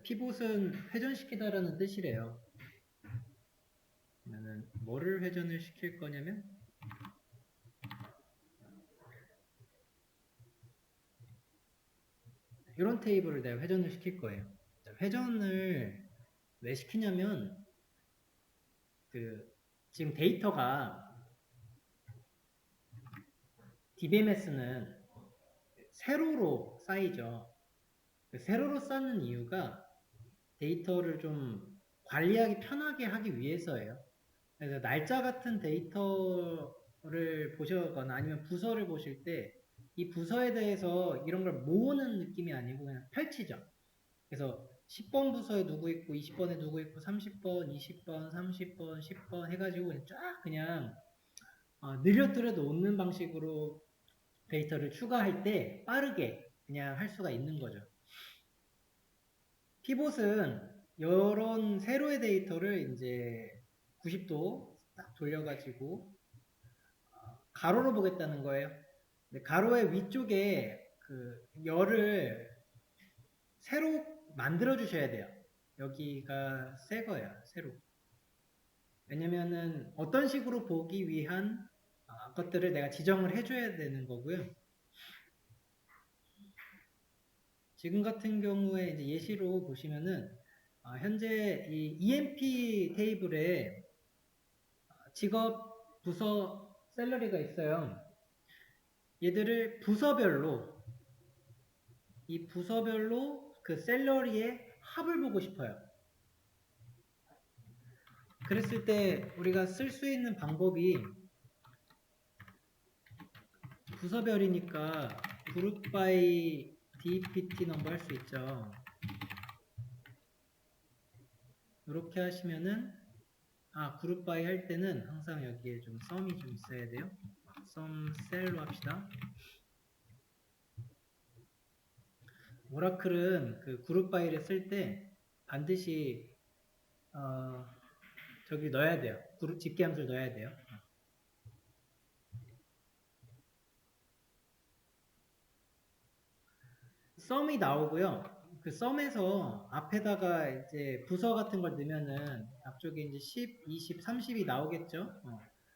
피봇은 회전시키다라는 뜻이래요. 그러면은 뭐를 회전을 시킬 거냐면 이런 테이블을 내가 회전을 시킬 거예요. 회전을 왜 시키냐면 지금 데이터가 DBMS는 세로로 쌓이죠. 세로로 쌓는 이유가 데이터를 좀 관리하기 편하게 하기 위해서예요. 그래서 날짜 같은 데이터를 보시거나 아니면 부서를 보실 때 이 부서에 대해서 이런 걸 모으는 느낌이 아니고 그냥 펼치죠. 그래서 10번 부서에 누구 있고 20번에 누구 있고 30번, 20번, 30번, 10번 해가지고 그냥 늘려뜨려 놓는 방식으로 데이터를 추가할 때 빠르게 그냥 할 수가 있는 거죠. 피봇은 이런 세로의 데이터를 이제 90도 딱 돌려가지고 가로로 보겠다는 거예요. 근데 가로의 위쪽에 그 열을 세로 만들어 주셔야 돼요. 여기가 새 거야, 세로. 왜냐면은 어떤 식으로 보기 위한 것들을 내가 지정을 해줘야 되는 거고요. 지금 같은 경우에 이제 예시로 보시면은 현재 이 EMP 테이블에 직업, 부서, 셀러리가 있어요. 얘들을 이 부서별로 그 셀러리의 합을 보고 싶어요. 그랬을 때 우리가 쓸 수 있는 방법이 부서별이니까 group by DPT 넘버 할 수 있죠. 이렇게 하시면은 그룹 바이 할 때는 항상 여기에 좀 썸이 좀 있어야 돼요. 썸 셀로 합시다. 오라클은 그 그룹 바이를 쓸 때 반드시 저기 넣어야 돼요. 그룹 집계함수를 넣어야 돼요. 썸이 나오고요. 그 썸에서 앞에다가 이제 부서 같은 걸 넣으면은 앞쪽에 이제 10, 20, 30이 나오겠죠.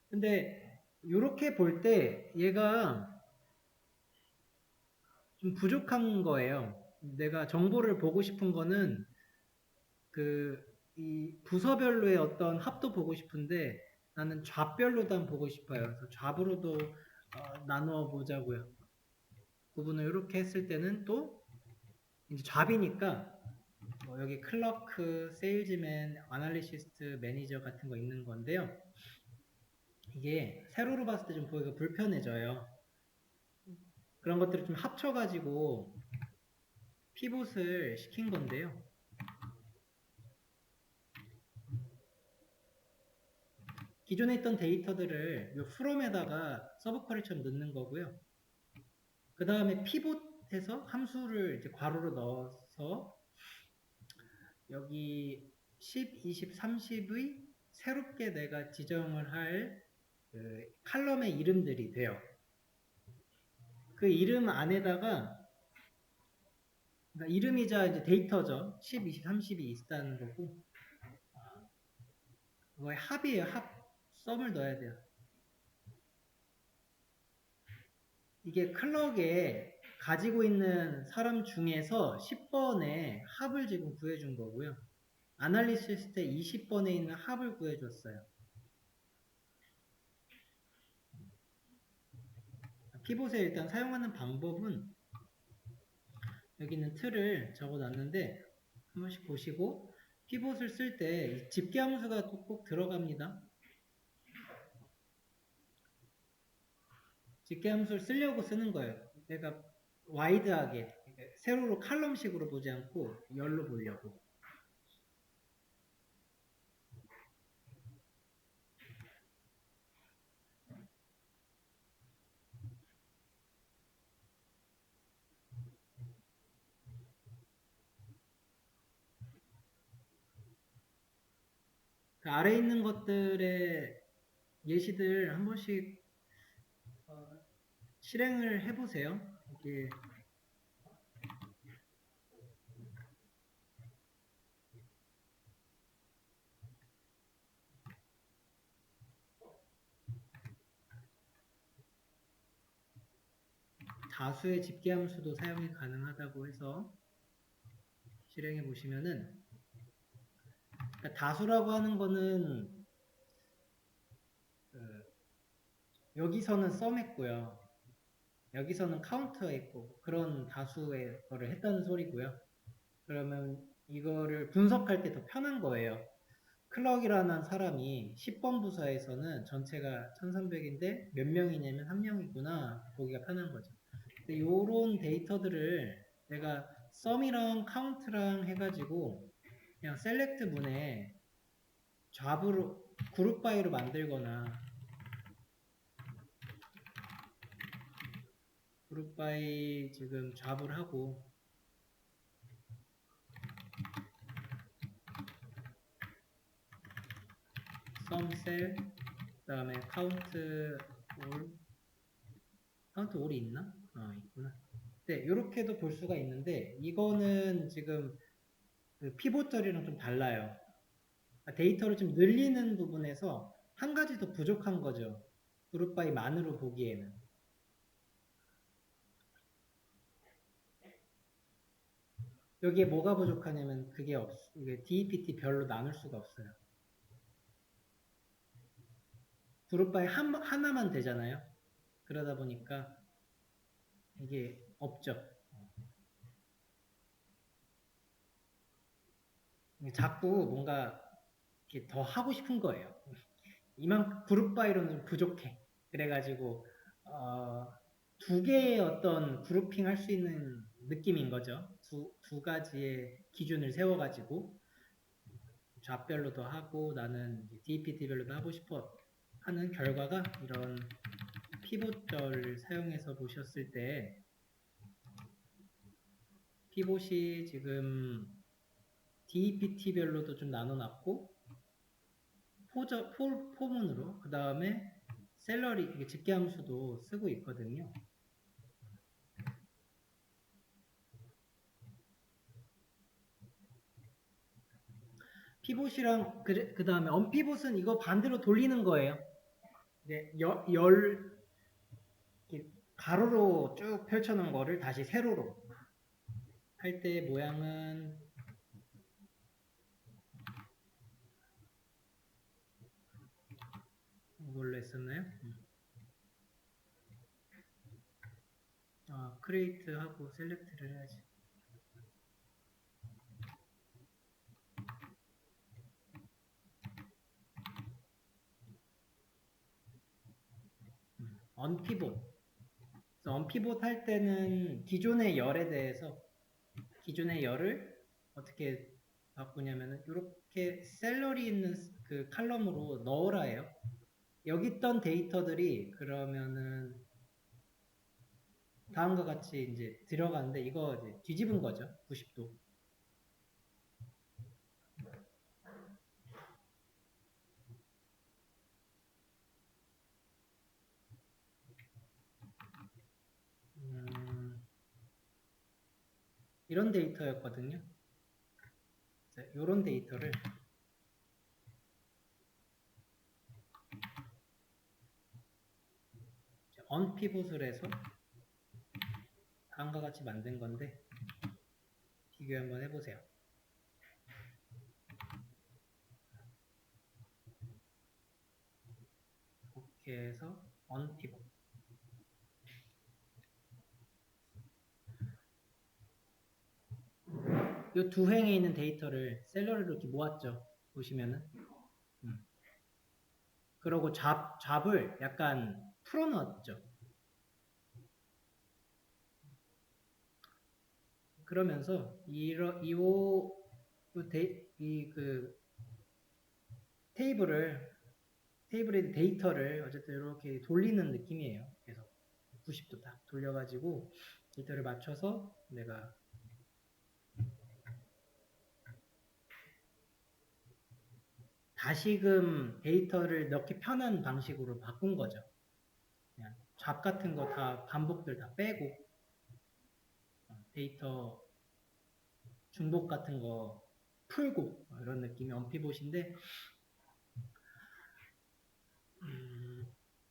근데 이렇게 볼 때 얘가 좀 부족한 거예요. 내가 정보를 보고 싶은 거는 이 부서별로의 어떤 합도 보고 싶은데 나는 좌별로도 보고 싶어요. 그래서 좌부로도 나누어 보자고요. 구분을 이렇게 했을 때는 또 이제 좌비니까 여기 클러크, 세일즈맨, 아날리시스트, 매니저 같은 거 있는 건데요. 이게 세로로 봤을 때 좀 보기가 불편해져요. 그런 것들을 좀 합쳐가지고 피봇을 시킨 건데요. 기존에 있던 데이터들을 이 from에다가 서브 쿼리처럼 넣는 거고요. 그 다음에 피봇해서 함수를 이제 괄호로 넣어서 여기 10, 20, 30의 새롭게 내가 지정을 할 칼럼의 이름들이 돼요. 그 이름 안에다가 그러니까 이름이자 이제 데이터죠. 10, 20, 30이 있다는 거고 그거의 합이에요. 합. 썸을 넣어야 돼요. 이게 클럭에 가지고 있는 사람 중에서 10번의 합을 지금 구해준 거고요. 아날리시스 때 20번에 있는 합을 구해줬어요. 피봇에 일단 사용하는 방법은 여기 있는 틀을 적어놨는데 한 번씩 보시고 피봇을 쓸 때 집계함수가 꼭 들어갑니다. 집계함수를 쓰려고 쓰는 거예요. 내가 와이드하게 세로로 칼럼식으로 보지 않고 열로 보려고. 그 아래에 있는 것들의 예시들 한 번씩 실행을 해보세요. 이게 다수의 집계함수도 사용이 가능하다고 해서 실행해 보시면은, 그러니까 다수라고 하는 거는 그 여기서는 썸 했고요. 여기서는 카운터 했고 그런 다수의 거를 했다는 소리고요. 그러면 이거를 분석할 때 더 편한 거예요. 클럭이라는 사람이 10번 부서에서는 전체가 1300인데 몇 명이냐면 한 명이구나 보기가 편한 거죠. 근데 요런 데이터들을 내가 썸이랑 카운트랑 해가지고 그냥 셀렉트 문에 잡으로 그룹 바이로 만들거나 그룹 바이 지금 잡을 하고 썸셀 그 다음에 카운트 올이 있나? 있구나. 네, 이렇게도 볼 수가 있는데 이거는 지금 그 피봇 처리랑 좀 달라요. 데이터를 좀 늘리는 부분에서 한 가지 더 부족한 거죠. 그룹 바이만으로 보기에는. 여기에 뭐가 부족하냐면 이게 DEPT 별로 나눌 수가 없어요. 그룹 바이 하나만 되잖아요. 그러다 보니까 이게 없죠. 자꾸 뭔가 이렇게 더 하고 싶은 거예요. 이만 그룹 바이로는 좀 부족해. 그래가지고 두 개의 어떤 그룹핑 할 수 있는 느낌인 거죠. 두 가지의 기준을 세워가지고 좌별로도 하고 나는 DPT별로도 하고 싶어 하는 결과가 이런 피봇절을 사용해서 보셨을 때 피봇이 지금 DPT별로도 좀 나눠놨고 포문으로 그 다음에 셀러리 집계함수도 쓰고 있거든요. 피봇이랑 그 다음에 언피봇은 이거 반대로 돌리는 거예요. 네, 가로로 쭉 펼쳐놓은 거를 다시 세로로 할 때 모양은 이걸로 했었나요? 크리에이트 하고 셀렉트를 해야지. 언피봇. 언피봇 할 때는 기존의 열에 대해서 기존의 열을 어떻게 바꾸냐면은 이렇게 셀러리 있는 그 칼럼으로 넣으라 해요. 여기 있던 데이터들이 그러면은 다음과 같이 이제 들어가는데 이거 이제 뒤집은 거죠. 90도. 이런 데이터였거든요. 이런 데이터를 언피봇을 해서 다음과 같이 만든 건데 비교 한번 해보세요. 이렇게 해서 언피봇 이 두 행에 있는 데이터를 셀러리로 이렇게 모았죠. 보시면은 그러고 잡을 약간 풀어넣었죠. 그러면서 테이블의 데이터를 어쨌든 이렇게 돌리는 느낌이에요. 그래서 90도 딱 돌려가지고 데이터를 맞춰서 내가 다시금 데이터를 넣기 편한 방식으로 바꾼 거죠. 그냥 잡 같은 거 다 반복들 다 빼고 데이터 중복 같은 거 풀고 이런 느낌의 언피봇인데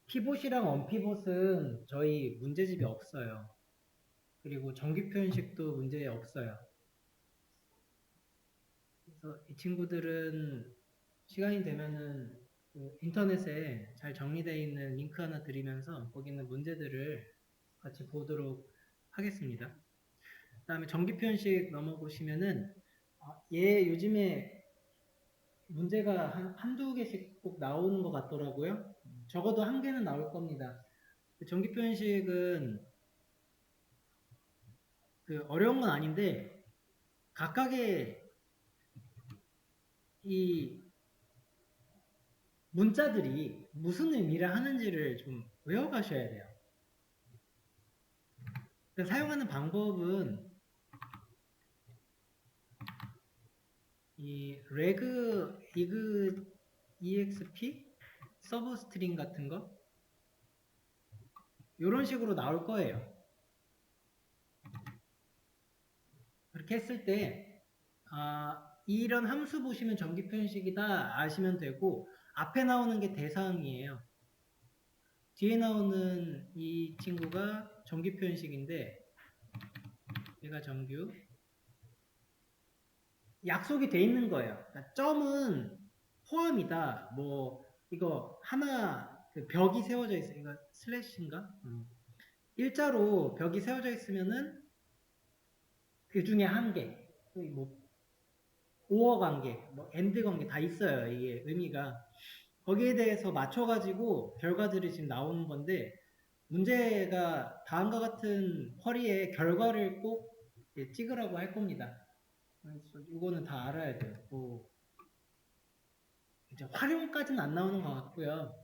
피봇이랑 언피봇은 저희 문제집이 없어요. 그리고 정기 표현식도 문제 없어요. 그래서 이 친구들은 시간이 되면은 그 인터넷에 잘 정리되어 있는 링크 하나 드리면서 거기 있는 문제들을 같이 보도록 하겠습니다. 그 다음에 정기 표현식 넘어보시면은 얘 요즘에 문제가 한두 개씩 꼭 나오는 것 같더라고요. 적어도 한 개는 나올 겁니다. 정기 표현식은 그 어려운 건 아닌데 각각의 이 문자들이 무슨 의미를 하는지를 좀 외워가셔야 돼요. 사용하는 방법은 이 reg, ig, exp, 서브 스트링 같은 거 이런 식으로 나올 거예요. 그렇게 했을 때 이런 함수 보시면 정기 표현식이다 아시면 되고 앞에 나오는 게 대상이에요. 뒤에 나오는 이 친구가 정기 표현식인데 얘가 정규 약속이 돼 있는 거예요. 그러니까 점은 포함이다. 뭐 이거 하나 그 벽이 세워져 있어요. 이거 슬래시인가? 일자로 벽이 세워져 있으면은 그 중에 한 개, 뭐 오어 관계, 뭐 엔드 관계 다 있어요. 이게 의미가 거기에 대해서 맞춰가지고 결과들이 지금 나오는 건데 문제가 다음과 같은 쿼리의 결과를 꼭 찍으라고 할 겁니다. 그래서 이거는 다 알아야 돼요. 뭐 이제 활용까지는 안 나오는 것 같고요.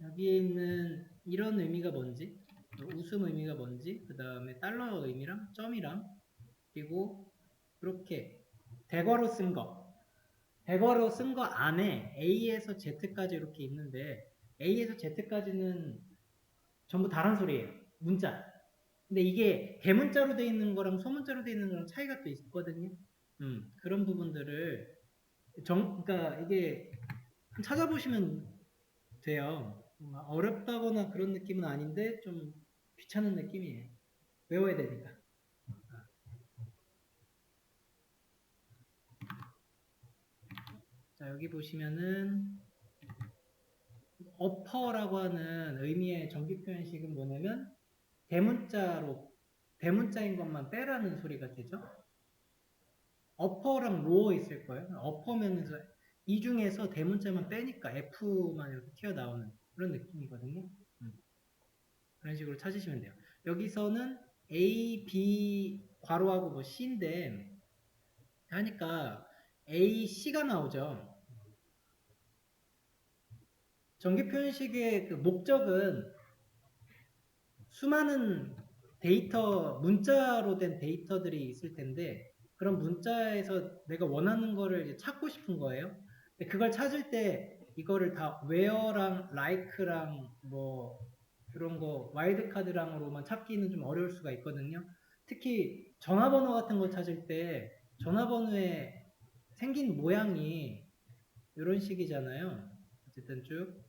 여기에 있는 이런 의미가 뭔지, 웃음 의미가 뭔지, 그 다음에 달러 의미랑 점이랑 그리고 이렇게 대괄호 쓴 거, 대괄호 쓴 거 안에 A에서 Z까지 이렇게 있는데 A에서 Z까지는 전부 다른 소리예요. 문자. 근데 이게 대문자로 돼 있는 거랑 소문자로 돼 있는 거랑 차이가 또 있거든요. 그런 부분들을 그러니까 이게 찾아보시면 돼요. 어렵다거나 그런 느낌은 아닌데 좀 귀찮은 느낌이에요. 외워야 되니까. 자, 여기 보시면은 어퍼라고 하는 의미의 정기 표현식은 뭐냐면 대문자인 것만 빼라는 소리가 되죠. 어퍼랑 로어 있을 거예요. 어퍼면 이 중에서 대문자만 빼니까 F만 이렇게 튀어나오는 그런 느낌이거든요. 그런 식으로 찾으시면 돼요. 여기서는 A, B 괄호하고 뭐 C인데 하니까 A, C가 나오죠. 정기 표현식의 그 목적은 수많은 문자로 된 데이터들이 있을 텐데 그런 문자에서 내가 원하는 거를 이제 찾고 싶은 거예요. 근데 그걸 찾을 때 이거를 다 where랑 like랑 뭐 그런 거 와일드카드랑으로만 찾기는 좀 어려울 수가 있거든요. 특히 전화번호 같은 거 찾을 때 전화번호에 생긴 모양이 이런 식이잖아요. 어쨌든 쭉.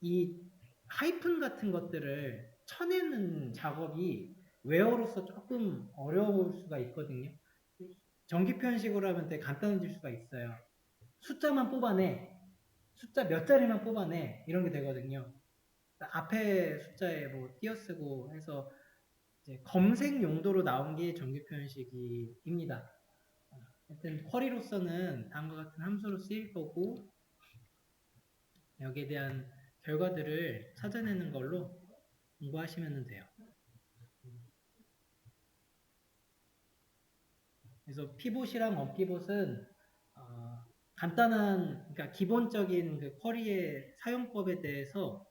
이 하이픈 같은 것들을 쳐내는 작업이 웨어로서 조금 어려울 수가 있거든요. 정기 표현식으로 하면 되게 간단해질 수가 있어요. 숫자만 뽑아내. 숫자 몇 자리만 뽑아내. 이런 게 되거든요. 앞에 숫자에 뭐 띄어쓰고 해서 이제 검색 용도로 나온 게 정기 표현식입니다. 하여튼 쿼리로서는 다음과 같은 함수로 쓰일 거고 여기에 대한 결과들을 찾아내는 걸로 공부하시면 돼요. 그래서 피봇이랑 언피봇은 간단한, 그러니까 기본적인 그 쿼리의 사용법에 대해서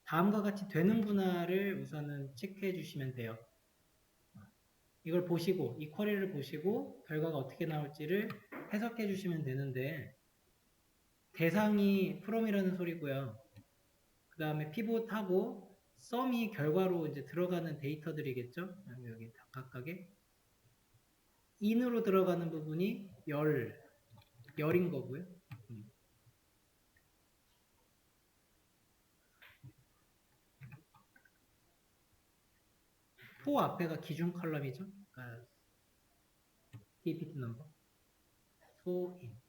다음과 같이 되는구나를 우선은 체크해 주시면 돼요. 이걸 보시고, 이 쿼리를 보시고 결과가 어떻게 나올지를 해석해 주시면 되는데 대상이 from이라는 소리고요. 그 다음에 피봇하고 sum이 결과로 이제 들어가는 데이터들이겠죠. 여기 각각에 in으로 들어가는 부분이 열인 거고요. for 앞에가 기준 컬럼이죠. 그러니까 TPT 넘버, for in.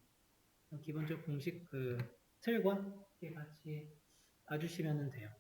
기본적 공식 그 틀과 이렇게 같이 봐주시면 돼요.